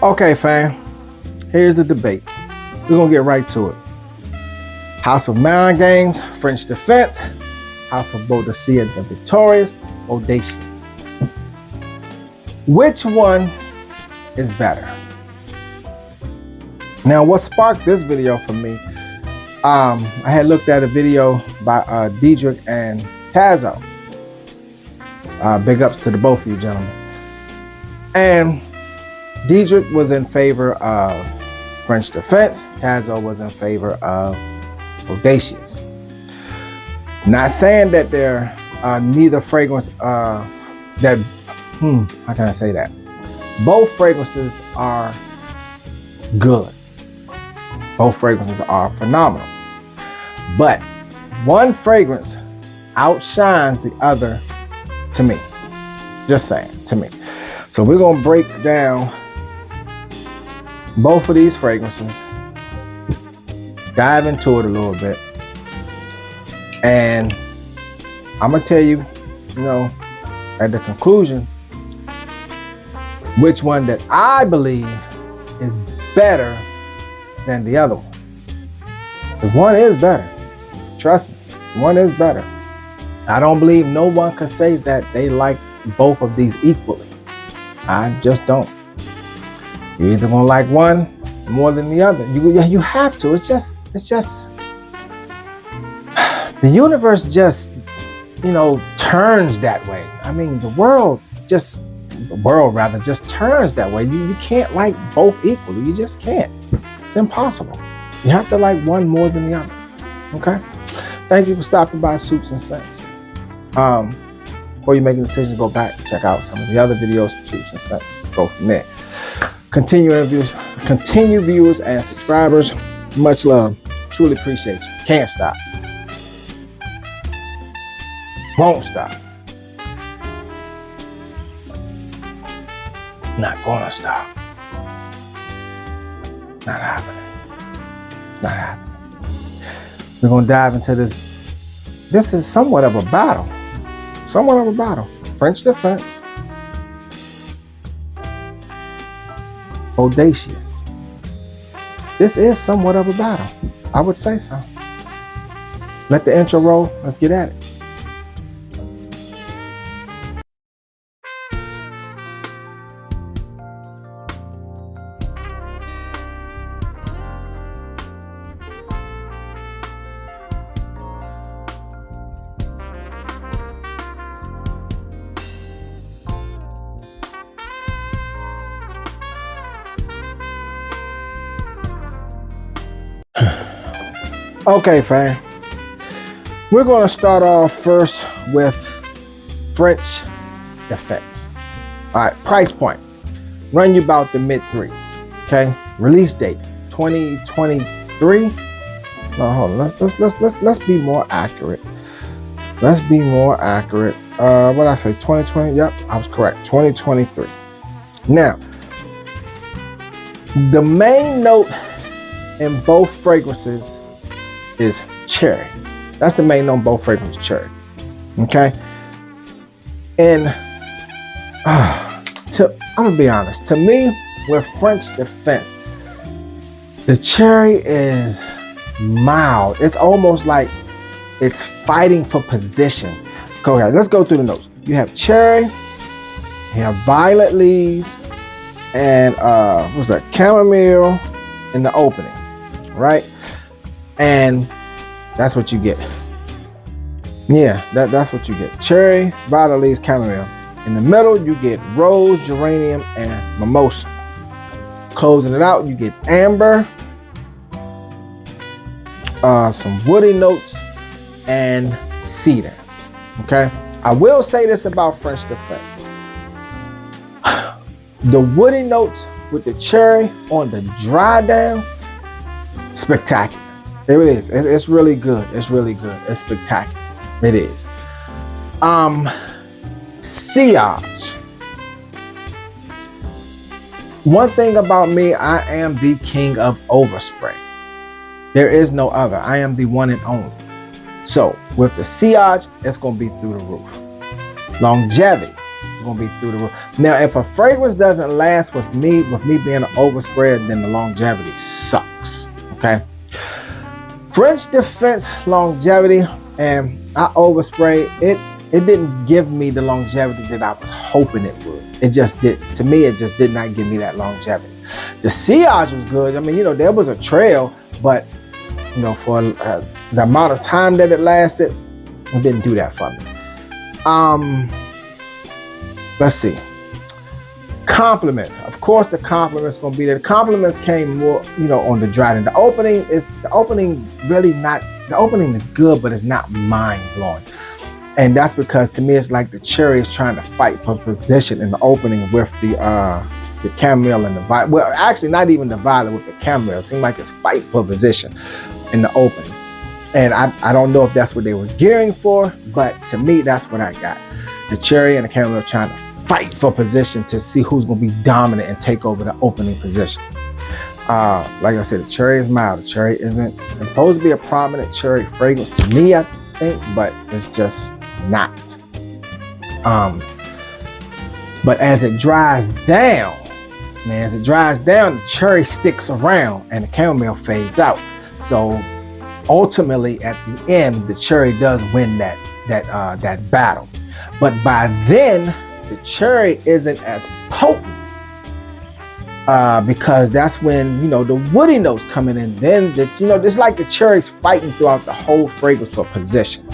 Okay, fam, here's the debate. We're gonna get right to it. House of Mind Games, French Defense, House of Boadicea Bodacious. Which one is better? Now, what sparked this video for me, I had looked at a video by Diedrich and Tazo. Big ups to the both of you gentlemen. And Diedrich was in favor of French Defense. Tazo was in favor of Bodacious. Not saying that they're neither fragrance how can I say that? Both fragrances are good. Both fragrances are phenomenal. But one fragrance outshines the other to me. Just saying, to me. So we're gonna break down both of these fragrances, dive into it a little bit, and I'm gonna tell you, at the conclusion, which one that I believe is better than the other one. Because one is better. Trust me, one is better. I don't believe no one can say that they like both of these equally. I just don't. You're either gonna like one more than the other. You have to. It's just the universe just turns that way. I mean, the world just turns that way. You can't like both equally. You just can't. It's impossible. You have to like one more than the other. Okay? Thank you for stopping by Soups and Scents. Before you make a decision, go back and check out some of the other videos from Soups and Scents. Go from there. Continue viewers and subscribers. Much love. Truly appreciate you. Can't stop. Won't stop. Not gonna stop. Not happening. It's not happening. We're gonna dive into this. This is somewhat of a battle. Somewhat of a battle. French Defense. Bodacious. This is somewhat of a battle. I would say so. Let the intro roll. Let's get at it. Okay, fam. We're going to start off first with French Defense. All right, price point. Run you about the mid threes. Okay, release date 2023. No, hold on. Let's be more accurate. Let's be more accurate. What did I say? 2020. Yep, I was correct. 2023. Now, the main note in both fragrances is cherry. That's the main note on both fragrances, cherry. Okay. And I'm gonna be honest. To me, with French Defense, the cherry is mild. It's almost like it's fighting for position. Go ahead. Let's go through the notes. You have cherry. You have violet leaves, and what's that? Chamomile in the opening, right? And that's what you get. Yeah, that's what you get. Cherry, violet leaves, chamomile. In the middle, you get rose, geranium, and mimosa. Closing it out, you get amber, some woody notes, and cedar. Okay? I will say this about French Defense. The woody notes with the cherry on the dry down, spectacular. It is. It's really good. It's really good. It's spectacular. It is. Sillage. One thing about me, I am the king of overspray. There is no other. I am the one and only. So with the sillage, it's going to be through the roof. Longevity. gonna be through the roof. Now, if a fragrance doesn't last with me being an overspread, then the longevity sucks. Okay. French Defense longevity, and I oversprayed it. It didn't give me the longevity that I was hoping it would. It just did. To me, it just did not give me that longevity. The sillage was good. I mean, you know, there was a trail, but you know, for the amount of time that it lasted, it didn't do that for me. Let's see. Compliments. Of course, the compliments gonna be there. The compliments came more, you know, on the dry end. The opening is good, but it's not mind blowing. And that's because to me, it's like the cherry is trying to fight for position in the opening with the chamomile and the violet. Well, actually, not even the violet with the chamomile. It seemed like it's fight for position in the opening. And I don't know if that's what they were gearing for, but to me, that's what I got. The cherry and the chamomile trying to fight for position to see who's going to be dominant and take over the opening position. Like I said, the cherry is mild. The cherry isn't. It's supposed to be a prominent cherry fragrance to me, I think, but it's just not. But as it dries down, the cherry sticks around and the chamomile fades out. So ultimately, at the end, the cherry does win that battle. But by then, the cherry isn't as potent because that's when, you know, the woody notes coming in. Then, you know, it's like the cherry's fighting throughout the whole fragrance for position,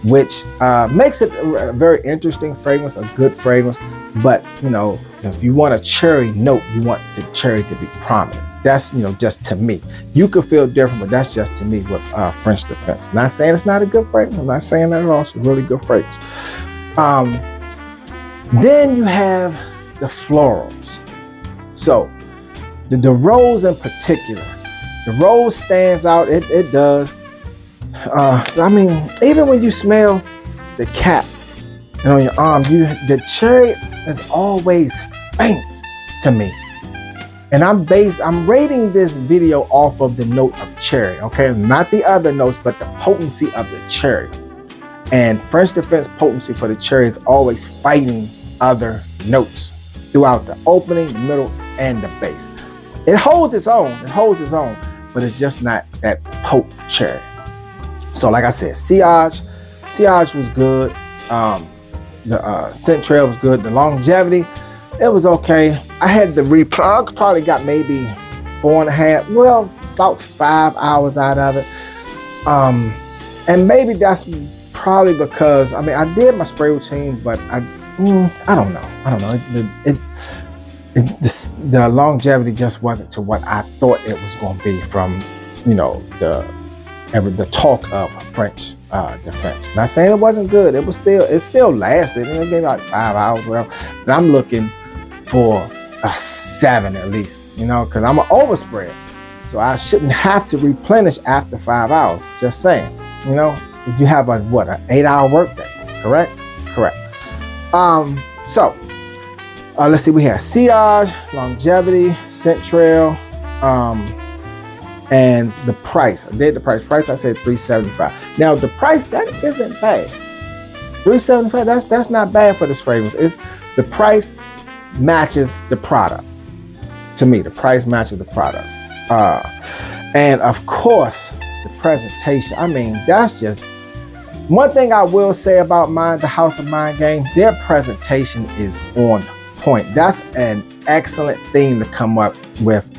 which makes it a very interesting fragrance, a good fragrance. But, you know, if you want a cherry note, you want the cherry to be prominent. That's, you know, just to me. You could feel different, but that's just to me with French Defense. Not saying it's not a good fragrance. I'm not saying that at all. It's a really good fragrance. Then you have the florals. So the rose in particular, the rose stands out. It does. I mean, even when you smell the cap and on your arm, the cherry is always faint to me. And I'm rating this video off of the note of cherry, okay? Not the other notes, but the potency of the cherry. And French Defense potency for the cherry is always fighting other notes throughout the opening, the middle, and the base. It holds its own, but it's just not that potent cherry. So like I said, sillage was good. The scent trail was good. The longevity, it was okay. I had the replug, probably got maybe 4.5, well, about 5 hours out of it. And maybe that's probably because, I mean, I did my spray routine, but I don't know. The longevity just wasn't to what I thought it was going to be from, you know, the talk of French Defense. Not saying it wasn't good. It still lasted. It gave me like 5 hours, whatever. But I'm looking for a 7 at least, you know, because I'm an overspread. So I shouldn't have to replenish after 5 hours. Just saying, you know, you have an 8-hour workday, correct? Correct. So let's see, we have sillage, longevity, scent trail, and the price. I did the price. I said $375. Now the price, that isn't bad. $375. That's not bad for this fragrance. It's the price matches the product. To me, the price matches the product. And of course, the presentation. I mean, that's just one thing I will say about the House of Mind Games. Their presentation is on point. That's an excellent thing to come up with.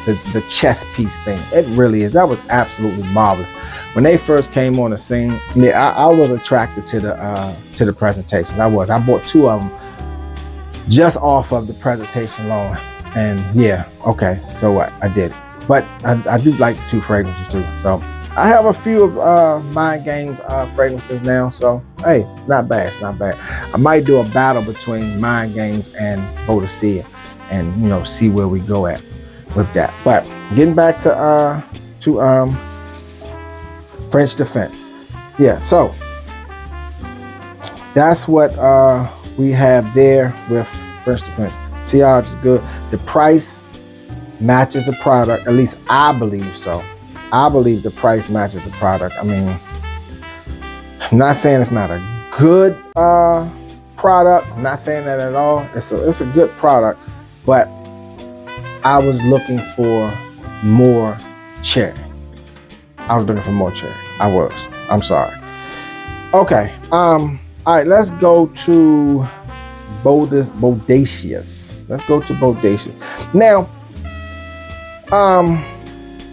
The chess piece thing. It really is. That was absolutely marvelous. When they first came on the scene, yeah, I was attracted to the presentations. I bought 2 of them just off of the presentation alone. And yeah, okay, so what? I did it. But I do like 2 fragrances too. So I have a few of Mind Games fragrances now. So hey, it's not bad. It's not bad. I might do a battle between Mind Games and Boadicea, and you know, see where we go at with that. But getting back to French Defense. Yeah, so that's what we have there with French Defense. Sillage is good. The price matches the product. At least I believe so. I believe the price matches the product. I mean, I'm not saying it's not a good product. I'm not saying that at all. It's a good product, but I was looking for more cherry. I'm sorry. Okay. All right, let's go to Bodacious. Let's go to Bodacious. Now,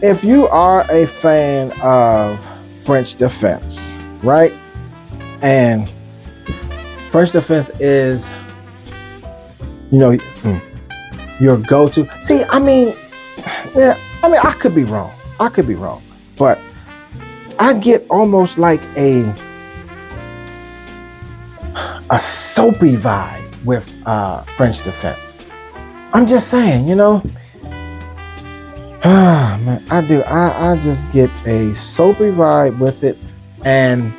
if you are a fan of French Defense, right? And French Defense is, your go-to. See, I could be wrong. But I get almost like a soapy vibe with French Defense. I'm just saying, man, I do. I just get a soapy vibe with it, and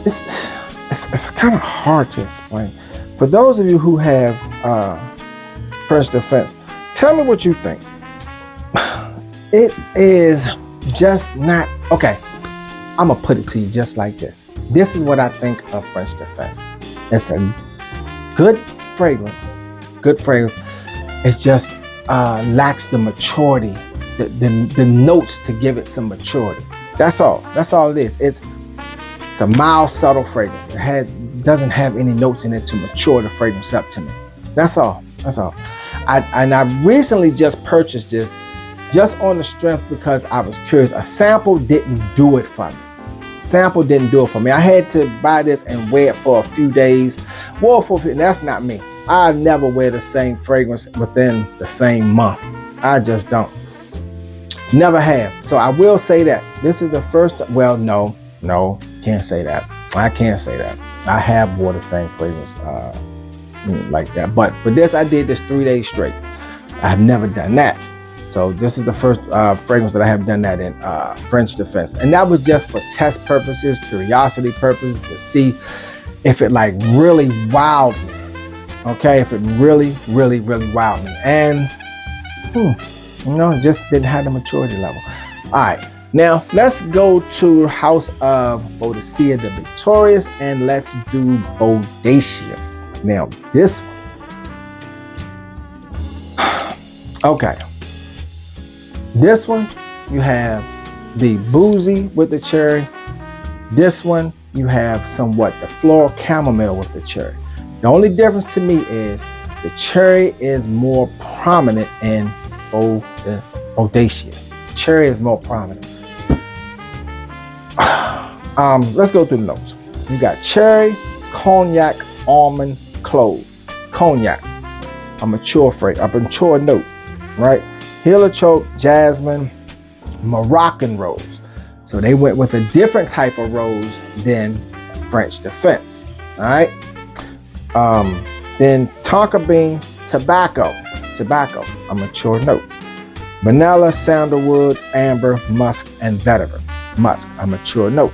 it's kind of hard to explain. For those of you who have French Defense, tell me what you think. It is just not okay. I'm gonna put it to you just like this. This is what I think of French Defense. It's a good fragrance. It's just lacks the maturity, the notes to give it some maturity. That's all it is. It's a mild, subtle fragrance. It doesn't have any notes in it to mature the fragrance up to me. That's all. I recently just purchased this just on the strength because I was curious. A sample didn't do it for me. I had to buy this and wear it for a few days. That's not me. I never wear the same fragrance within the same month. I just don't. Never have. So I will say that this is the first. Well, no, can't say that. I can't say that. I have wore the same fragrance like that. But for this, I did this 3 days straight. I have never done that. So this is the first fragrance that I have done that in French Defense. And that was just for test purposes, curiosity purposes, to see if it like really wowed me. Okay, if it really, really, really wowed me. And, it just didn't have the maturity level. All right, now let's go to House of Boadicea Bodacious and let's do Bodacious. Now, this one. Okay. This one, you have the boozy with the cherry. This one, you have somewhat the floral chamomile with the cherry. The only difference to me is the cherry is more prominent in Bodacious. Cherry is more prominent. Let's go through the notes. You got cherry, cognac, almond, clove. Cognac, a mature note, right? Heliotrope, jasmine, Moroccan rose. So they went with a different type of rose than French Defense. All right. Then tonka bean, tobacco, a mature note. Vanilla, sandalwood, amber, musk, and vetiver. Musk, a mature note.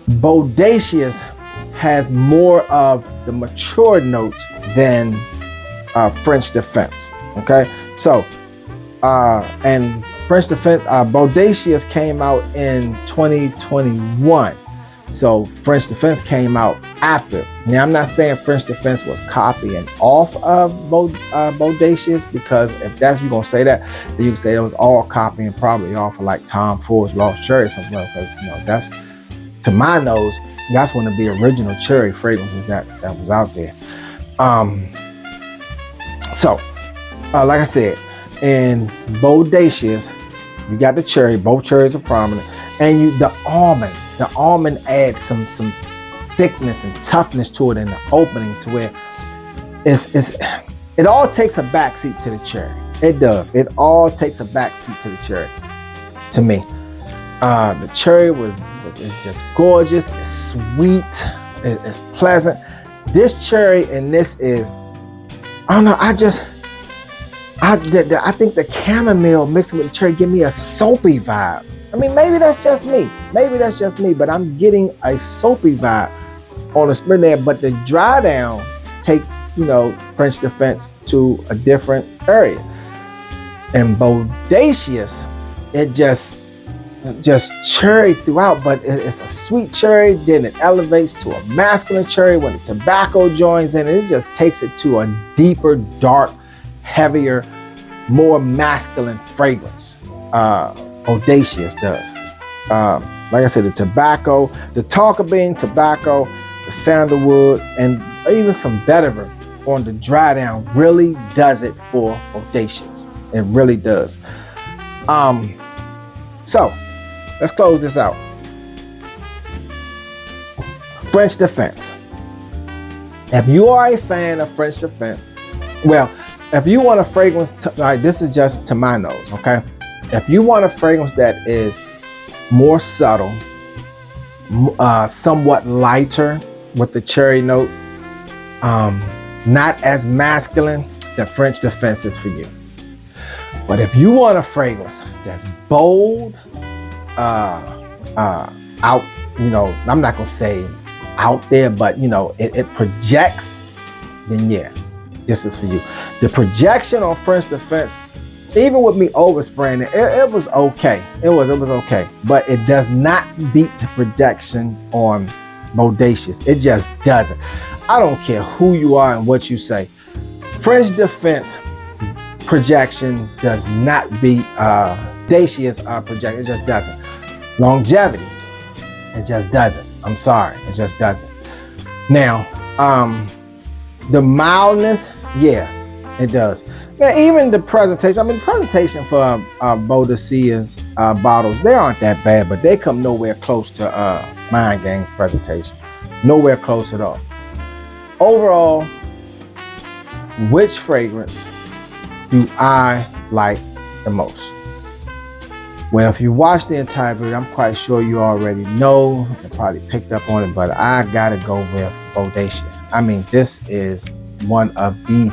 Bodacious has more of the mature notes than French Defense. Okay, so and French Defense, Bodacious came out in 2021. So French Defense came out after. Now I'm not saying French Defense was copying off of Bodacious, because if that's you're gonna say that, then you can say it was all copying probably off of like Tom Ford's Lost Cherry or something, because that's, to my nose, that's one of the original cherry fragrances that was out there. So like I said, in Bodacious, you got the cherry, both cherries are prominent, and the almond adds some thickness and toughness to it in the opening, to where it all takes a backseat to the cherry. It does. It all takes a backseat to the cherry, to me. The cherry is just gorgeous. It's sweet. It's pleasant. This cherry and this is, I don't know. I think the chamomile mixing with the cherry give me a soapy vibe. I mean, maybe that's just me, but I'm getting a soapy vibe on the spring there. But the dry down takes, French Defense to a different area. And Bodacious, it just, just cherry throughout, but it's a sweet cherry. Then it elevates to a masculine cherry when the tobacco joins in. It just takes it to a deeper, dark, heavier, more masculine fragrance. Bodacious does. Like I said, the tobacco, the tonka bean tobacco, the sandalwood, and even some vetiver on the dry down really does it for Bodacious. It really does. So let's close this out. French Defense. If you are a fan of French Defense, well, if you want a fragrance, like this is just to my nose, okay? If you want a fragrance that is more subtle, somewhat lighter with the cherry note, not as masculine, then French Defense is for you. But if you want a fragrance that's bold, out, you know, I'm not gonna say out there, but you know, it projects, then yeah, this is for you. The projection on French Defense, even with me overspraying it, it was okay. It was okay. But it does not beat the projection on Bodacious. It just doesn't. I don't care who you are and what you say. French Defense projection does not beat Bodacious projection. It just doesn't. Longevity, it just doesn't. I'm sorry, it just doesn't. Now, the mildness, yeah, it does. Now, even the presentation, I mean, the presentation for Bodacea's bottles, they aren't that bad, but they come nowhere close to Mind Game's presentation. Nowhere close at all. Overall, which fragrance do I like the most? Well, if you watched the entire video, I'm quite sure you already know and probably picked up on it, but I gotta go with Bodacious. I mean, this is one of the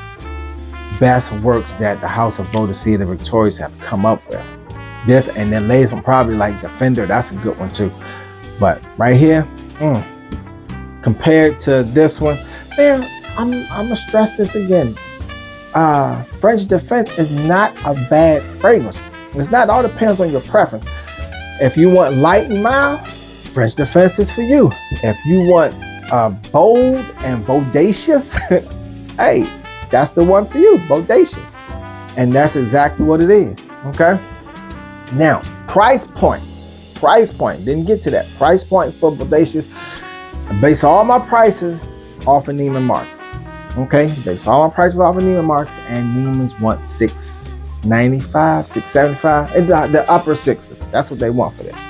best works that the House of Boadicea, the Victorias, have come up with. This and the latest one, probably like Defender, that's a good one too. But right here, compared to this one, man, I'm gonna stress this again. French Defense is not a bad fragrance. It's not, all depends on your preference. If you want light and mild, French Defense is for you. If you want bold and bodacious, hey, that's the one for you, Bodacious. And that's exactly what it is, okay? Now, price point, didn't get to that. Price point for Bodacious, I base all my prices off of Neiman Marcus, okay? Base all my prices off of Neiman Marcus, and Neiman's want $695, $675, and the upper sixes. That's what they want for this,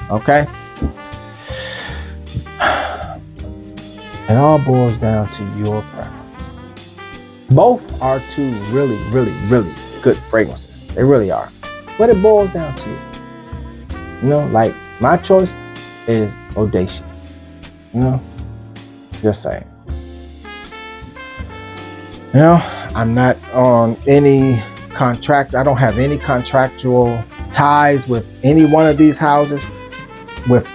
okay? It all boils down to your preference. Both are two really, really, really good fragrances. They really are. But it boils down to you. You know, like my choice is Bodacious. You know, just saying. You know, I'm not on any contract. I don't have any contractual ties with any one of these houses. With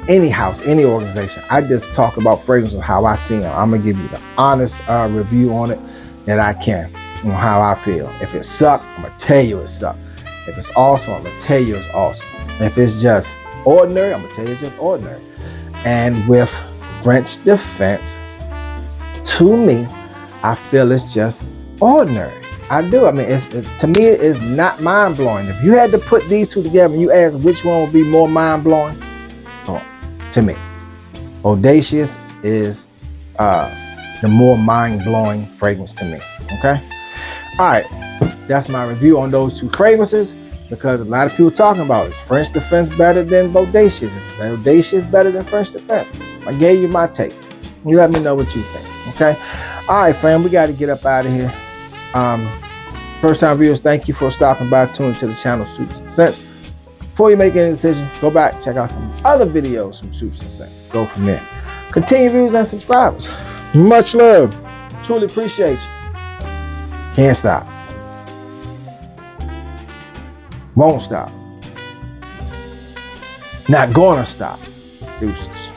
any house, any organization. I just talk about fragrances how I see them. I'm gonna give you the honest review on it that I can, on how I feel. If it sucked, I'm gonna tell you it sucked. If it's awesome, I'm gonna tell you it's awesome. If it's just ordinary, I'm gonna tell you it's just ordinary. And with French Defense, to me, I feel it's just ordinary. I do. I mean, to me, it's not mind-blowing. If you had to put these two together and you ask which one would be more mind-blowing, to me, Bodacious is the more mind-blowing fragrance to me, okay? All right, that's my review on those two fragrances, because a lot of people talking about, is French Defense better than Bodacious? Is Bodacious better than French Defense? I gave you my take. You let me know what you think, okay? All right, fam, we got to get up out of here. First time viewers, thank you for stopping by, tuning to the channel Soups and Scents. Before you make any decisions, go back, check out some other videos from Soups and Scents. Go from there. Continue views and subscribers. Much love. Truly appreciate you. Can't stop. Won't stop. Not gonna stop. Deuces.